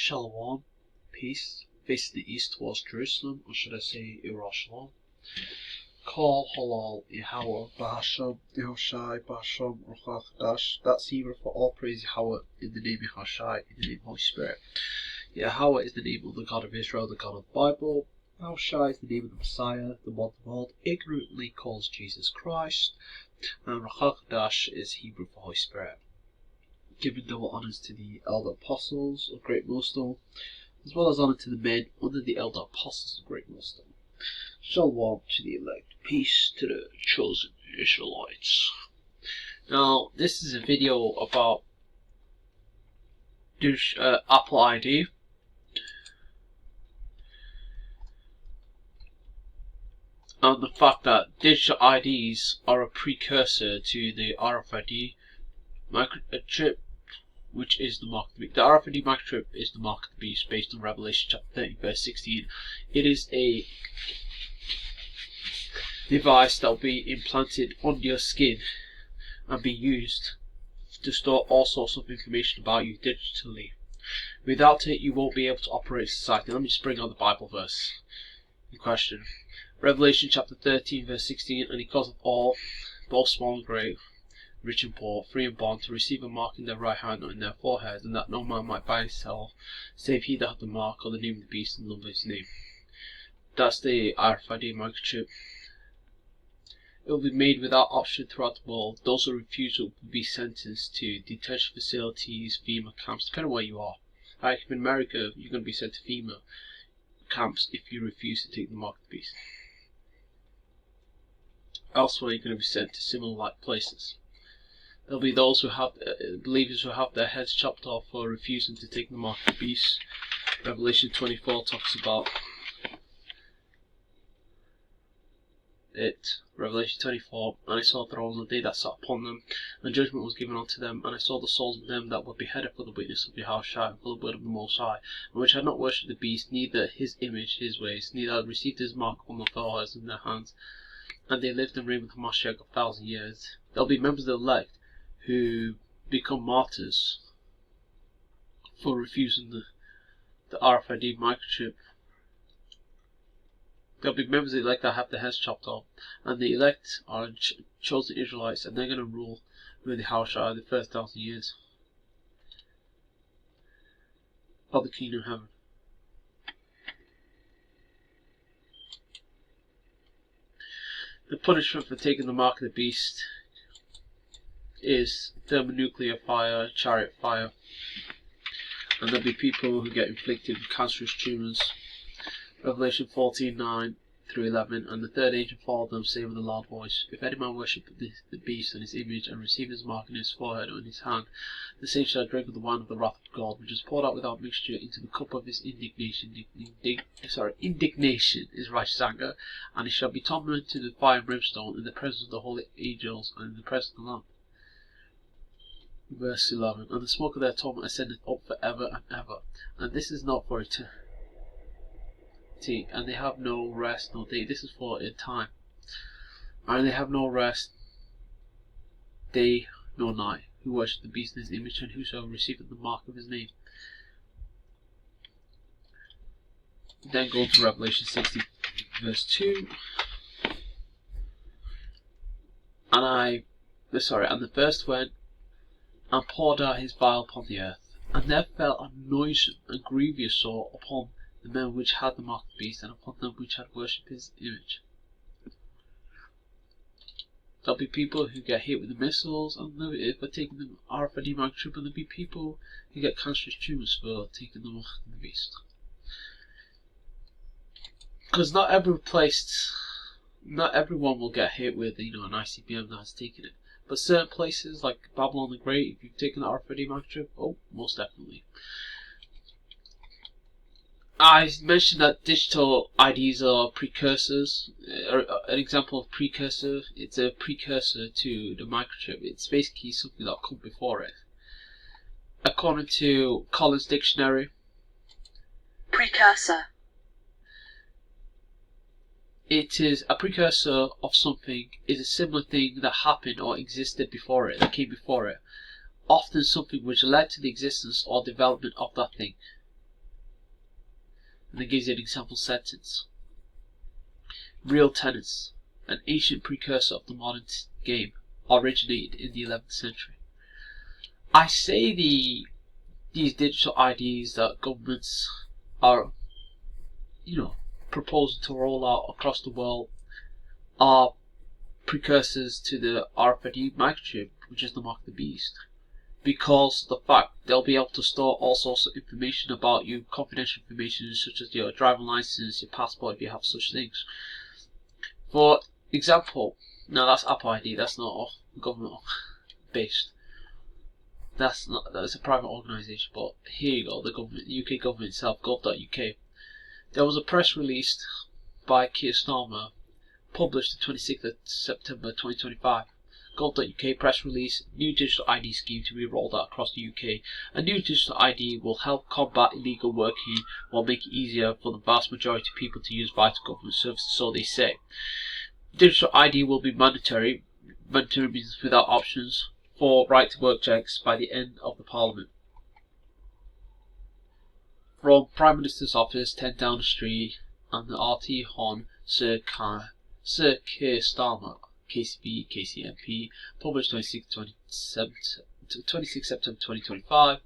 Shalom, peace, facing the east towards Jerusalem, or should I say Yerushalayim. Call Halal Yahweh Bahasham Yahushai Bahasham Ruach Hadash. That's Hebrew for all praise Yahweh in the name of Yahushai, in the name of Holy Spirit. Yahweh is the name of the God of Israel, the God of the Bible. Yahushai is the name of the Messiah, the one the world ignorantly calls Jesus Christ. And Ruach Hadash is Hebrew for Holy Spirit. Giving double honours to the elder apostles of Great Millstone, as well as honour to the men under the elder apostles of Great Millstone. Shalom to the elect, peace to the chosen Israelites. Now, this is a video about Apple ID. And the fact that digital IDs are a precursor to the RFID microchip, which is the mark of the beast. The RFID microchip is the mark of the beast based on Revelation chapter 30 verse 16. It is a device that will be implanted on your skin and be used to store all sorts of information about you digitally. Without it, you won't be able to operate society. Let me just bring out the Bible verse in question. Revelation chapter 13 verse 16, and he causeth all, both small and great, rich and poor, free and bond, to receive a mark in their right hand or in their forehead, and that no man might buy and sell, save he that hath the mark or the name of the beast and the number of his name. That's the RFID microchip. It will be made without option throughout the world. Those who refuse will be sentenced to detention facilities, FEMA camps, depending on where you are. Like if in America, you're going to be sent to FEMA camps if you refuse to take the mark of the beast. Elsewhere, you're going to be sent to similar like places. There'll be those who have believers who have their heads chopped off for refusing to take the mark of the beast. Revelation 24 talks about it. Revelation 24, and I saw thrones, and they that sat upon them, and judgment was given unto them, and I saw the souls of them that were beheaded for the witness of Yahushua, and for the word of the Most High, and which had not worshipped the beast, neither his image, his ways, neither had received his mark on their foreheads in their hands, and they lived and reigned with Hamashiach 1,000 years. There'll be members of the elect who become martyrs for refusing the RFID microchip. There'll be members of the elect that have their heads chopped off, and the elect are chosen Israelites, and they're going to rule with the Yahushua the first 1,000 years of the kingdom of heaven. The punishment for taking the mark of the beast is thermonuclear fire, chariot fire, and there'll be people who get inflicted with cancerous tumours. Revelation 14:9 through 11, and the third angel followed them, saying with a loud voice, If any man worship the beast and his image, and receive his mark in his forehead or in his hand, the same shall drink of the wine of the wrath of God, which is poured out without mixture into the cup of his indignation. Indignation is righteous anger, and he shall be tormented to the fire and brimstone in the presence of the holy angels and in the presence of the Lamb. Verse 11, and the smoke of their torment ascendeth up for ever and ever, and this is not for eternity, and they have no rest nor day. This is for a time, and they have no rest day nor night, who worship the beast in his image, and whosoever receiveth the mark of his name. Then go to Revelation 60 verse 2, and the first went and poured out his vial upon the earth, and there fell a noisome and grievous sore upon the men which had the mark of the beast, and upon them which had worshipped his image. There'll be people who get hit with the missiles and for taking the RFID microchip, and there'll be people who get cancerous tumours for taking the mark of the beast. Because not everyone will get hit with an ICBM that has taken it. But certain places like Babylon the Great, if you've taken the RFID microchip, oh, most definitely. I mentioned that digital IDs are precursors. An example of precursor, it's a precursor to the microchip. It's basically something that'll come before it. According to Collins Dictionary, precursor. It is a precursor of something, is a similar thing that happened or existed before it, that came before it. Often something which led to the existence or development of that thing. And it gives you an example sentence. Real tennis, an ancient precursor of the modern game, originated in the 11th century. I say these digital IDs that governments are, proposing to roll out across the world are precursors to the RFID microchip, which is the mark of the beast. Because the fact they'll be able to store all sorts of information about you, confidential information such as your driving license, your passport if you have such things. For example, now that's Apple ID, that's not government based. That's a private organisation, but here you go, the government, the UK government itself, gov.uk. There was a press release by Keir Starmer, published the 26th of September 2025. Gov.uk press release, new digital ID scheme to be rolled out across the UK. A new digital ID will help combat illegal working while making it easier for the vast majority of people to use vital government services, so they say. Digital ID will be mandatory means without options, for right to work checks by the end of the Parliament. From Prime Minister's office, 10 Downing Street, and the RT Hon, Sir Keir Starmer, KCB, KCMP, published 26 September 2025.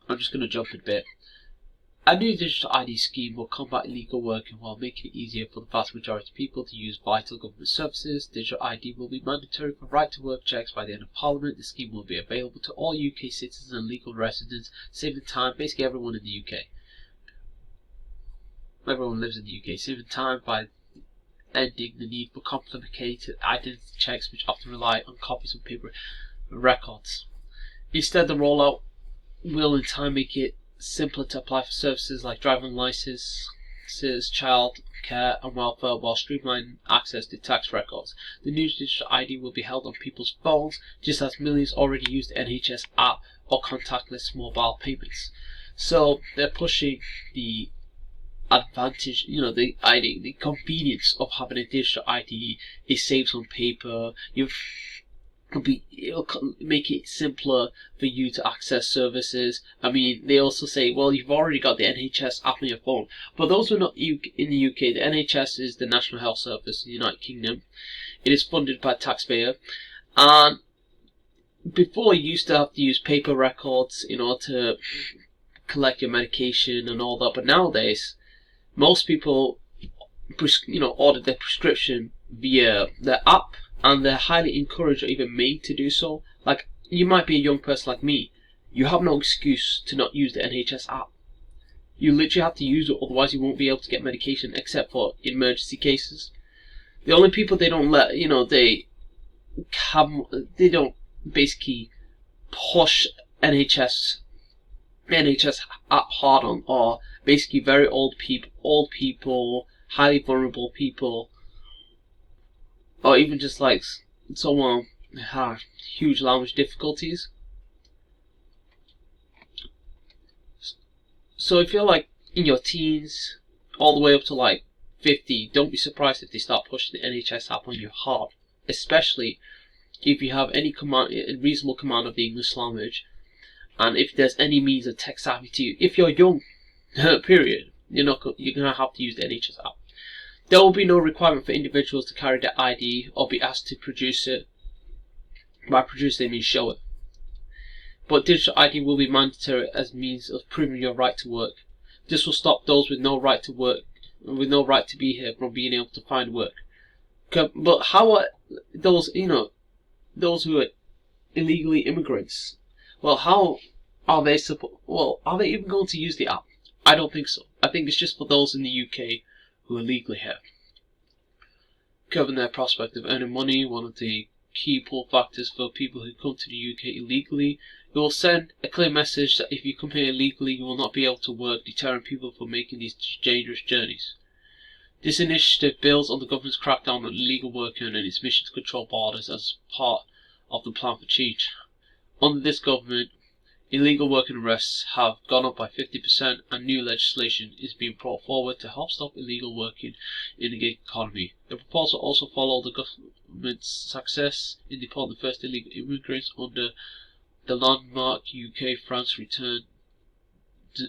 I'm just going to jump a bit. A new digital ID scheme will combat illegal working while making it easier for the vast majority of people to use vital government services. Digital ID will be mandatory for right to work checks by the end of Parliament. The scheme will be available to all UK citizens and legal residents, saving time, basically everyone in the UK. Everyone lives in the UK, saving time by ending the need for complicated identity checks which often rely on copies of paper records. Instead, the rollout will in time make it simpler to apply for services like driving licenses, child care and welfare, while streamlining access to tax records. The new digital ID will be held on people's phones, just as millions already use the NHS app or contactless mobile payments. So they're pushing the advantage, the convenience of having a digital ID. It saves on paper. It'll make it simpler for you to access services. I mean, they also say, well, you've already got the NHS app on your phone. But those who are not in the UK, the NHS is the National Health Service in the United Kingdom. It is funded by taxpayer. And before, you used to have to use paper records in order to collect your medication and all that. But nowadays, most people, order their prescription via their app, and they're highly encouraged or even made to do so. Like, you might be a young person like me. You have no excuse to not use the NHS app. You literally have to use it, otherwise you won't be able to get medication except for emergency cases. The only people they don't let, they don't basically push NHS app hard on are basically very old people, highly vulnerable people, or even just like someone who have huge language difficulties. So if you're like in your teens, all the way up to like 50, don't be surprised if they start pushing the NHS app on you hard, especially if you have any reasonable command of the English language, and if there's any means of tech savvy to you. If you're young, period, you're gonna have to use the NHS app. There will be no requirement for individuals to carry their ID or be asked to produce it. By produce, they mean show it. But digital ID will be mandatory as means of proving your right to work. This will stop those with no right to work, with no right to be here, from being able to find work. But how are those, those who are illegally immigrants? Well, how are they are they even going to use the app? I don't think so. I think it's just for those in the UK who are legally here. Covering their prospect of earning money, one of the key pull factors for people who come to the UK illegally. It will send a clear message that if you come here illegally, you will not be able to work, deterring people from making these dangerous journeys. This initiative builds on the government's crackdown on illegal working and its mission to control borders as part of the plan for change. Under this government, illegal working arrests have gone up by 50%, and new legislation is being brought forward to help stop illegal working in the gig economy. The proposal also followed the government's success in deporting the first illegal immigrants under the landmark UK-France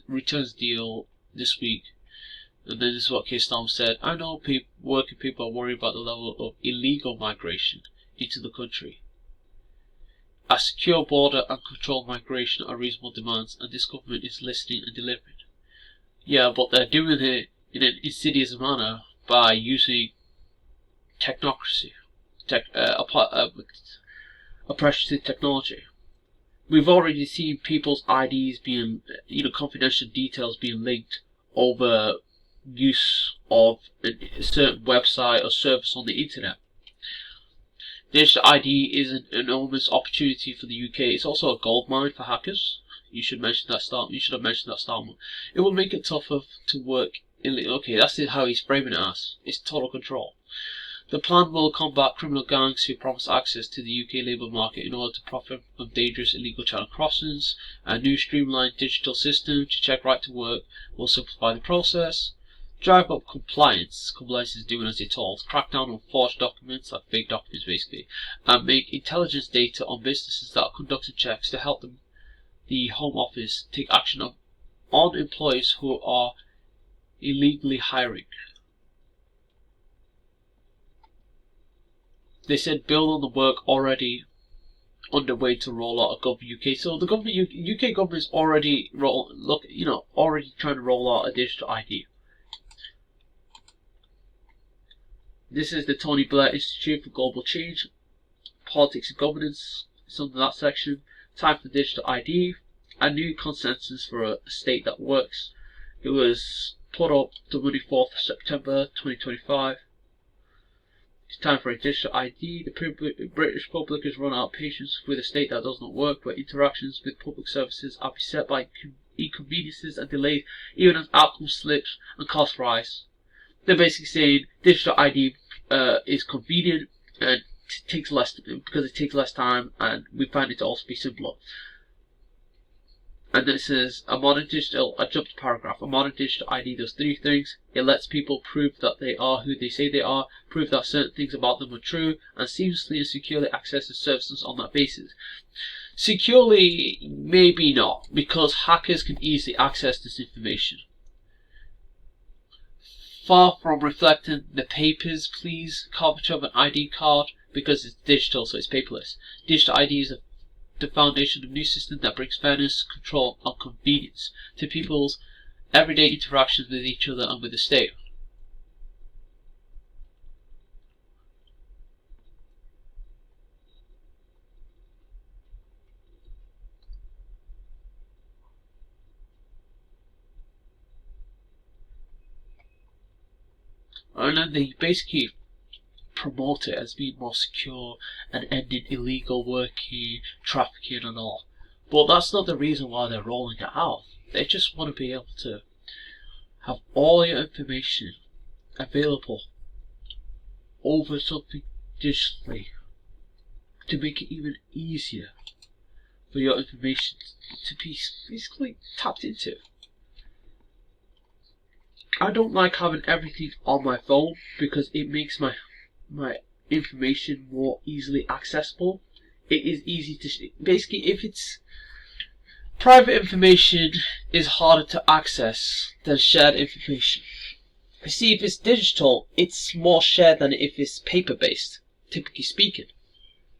returns deal this week. And then this is what Keir Starmer said. I know working people are worried about the level of illegal migration into the country. A secure border and controlled migration are reasonable demands, and this government is listening and delivering. Yeah, but they're doing it in an insidious manner by using technocracy, oppressive technology. We've already seen people's IDs being, confidential details being linked over use of a certain website or service on the internet. Digital ID is an enormous opportunity for the UK. It's also a goldmine for hackers. You should have mentioned that, Starmer. It will make it tougher to work in. Okay, that's how he's framing it as. It's total control. The plan will combat criminal gangs who promise access to the UK labour market in order to profit from dangerous illegal channel crossings. A new streamlined digital system to check right to work will simplify the process. Drive up compliance. Compliance is doing as you're told. Crack down on forged documents, like fake documents basically, and make intelligence data on businesses that are conducting checks to help the Home Office take action on employees who are illegally hiring. They said build on the work already underway to roll out a government UK. So the UK government is already already trying to roll out a digital ID. This is the Tony Blair Institute for Global Change, Politics and Governance. It's under that section. Time for digital ID. A new consensus for a state that works. It was put up the 24th of September 2025. It's time for a digital ID. The British public has run out of patience with a state that does not work, where interactions with public services are beset by inconveniences and delays, even as outcome slips and costs rise. They're basically saying digital ID is convenient and takes less because it takes less time, and we find it to also be simpler. And then it says I jumped to paragraph. A modern digital ID does three things. It lets people prove that they are who they say they are, prove that certain things about them are true, and seamlessly and securely accesses services on that basis. Securely, maybe not, because hackers can easily access this information. Far from reflecting the papers, please, carpenter of an ID card, because it's digital, so it's paperless. Digital ID is the foundation of a new system that brings fairness, control, and convenience to people's everyday interactions with each other and with the state. And then they basically promote it as being more secure and ending illegal working, trafficking and all. But that's not the reason why they're rolling it out. They just want to be able to have all your information available over something digitally to make it even easier for your information to be basically tapped into. I don't like having everything on my phone because it makes my information more easily accessible. It is easy to basically, if it's private information, is harder to access than shared information. You see, if it's digital, it's more shared than if it's paper based, typically speaking.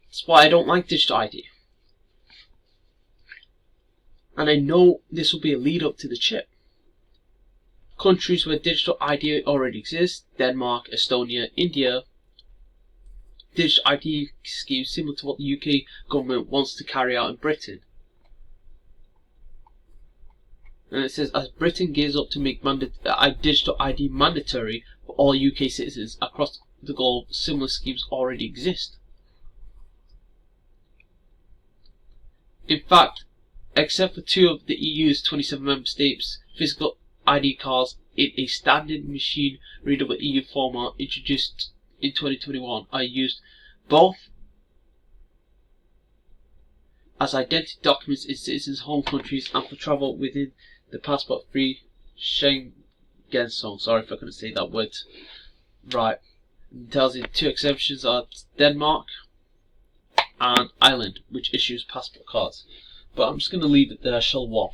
That's why I don't like digital ID. And I know this will be a lead up to the chip. Countries where digital ID already exists: Denmark, Estonia, India. Digital ID schemes similar to what the UK government wants to carry out in Britain. And it says, as Britain gears up to make digital ID mandatory for all UK citizens across the globe, similar schemes already exist. In fact, except for 2 of the EU's 27 member states, physical ID cards in a standard machine readable EU format introduced in 2021 are used both as identity documents in citizens' home countries and for travel within the passport-free Schengen zone. Sorry if I couldn't say that word right. It tells you 2 exemptions are Denmark and Ireland, which issues passport cards. But I'm just going to leave it there, shall we?